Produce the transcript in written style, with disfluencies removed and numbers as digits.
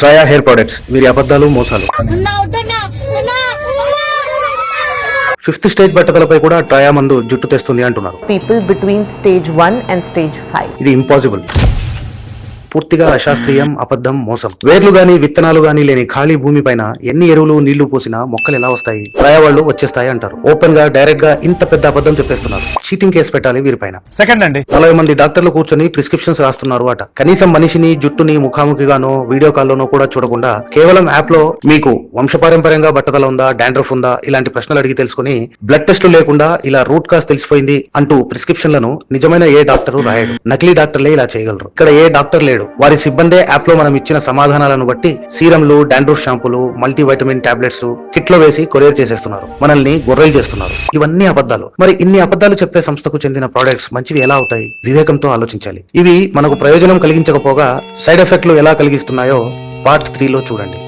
ట్రయా hair products, వీరి అబద్ధాలు మోసాలు. 5th స్టేజ్ బట్టతలపై కూడా ట్రయా మందు జుట్టు తెస్తుంది అంటున్నారు. People between stage 1 and stage 5. ఇది ఇంపాసిబుల్, పూర్తిగా అశాస్త్రీయం, అబద్ధం, మోసం. వేర్లు గాని విత్తనాలు గాని లేని ఖాళీ భూమి పైన ఎన్ని ఎరువులు నీళ్లు పోసినా మొక్కలు ఎలా వస్తాయి? ట్రయా వాళ్ళు వచ్చేస్తాయి అంటారు. ఓపెన్ గా డైరెక్ట్ గా ఇంత పెద్ద అబద్ధం చెప్పేస్తున్నారు. చీటింగ్ కేసు పెట్టాలి వీరిపైన. సెకండ్ అండి, 40 మంది డాక్టర్లు కూర్చొని ప్రిస్క్రిప్షన్స్ రాస్తున్నారు అట. కనీసం మనిషిని, జుట్టుని ముఖాముఖిగానో వీడియో కాల్లోనో కూడా చూడకుండా కేవలం యాప్ లో మీకు వంశపారంపర్యంగా బట్టతల ఉందా, డాండ్రఫ్ ఉందా ఇలాంటి ప్రశ్నలు అడిగి తెలుసుకుని బ్లడ్ టెస్టులు లేకుండా ఇలా రూట్ కాజ్ తెలిసిపోయింది అంటూ ప్రిస్క్రిప్షన్లను నిజమైన ఏ డాక్టరు రాయడు. నకిలీ డాక్టర్లే ఇలా చేయగలరు. ఇక్కడ ఏ డాక్టర్ లేడు. వారి సిబ్బందే యాప్ లో మనం ఇచ్చిన సమాధానాలను బట్టి సీరంలు, డాండ్రఫ్ షాంపూలు, మల్టీవైటమిన్ టాబ్లెట్స్ కిట్ లో వేసి కొరియర్ చేసేస్తున్నారు. మనల్ని గొర్రెలు చేస్తున్నారు. ఇవన్నీ అబద్ధాలు. మరి ఇన్ని అబద్ధాలు చెప్పే సంస్థకు చెందిన ప్రొడక్ట్స్ మంచివి ఎలా అవుతాయి? వివేకంతో ఆలోచించాలి. ఇవి మనకు ప్రయోజనం కలిగించకపోగా సైడ్ ఎఫెక్ట్లు ఎలా కలిగిస్తున్నాయో పార్ట్ 3 లో చూడండి.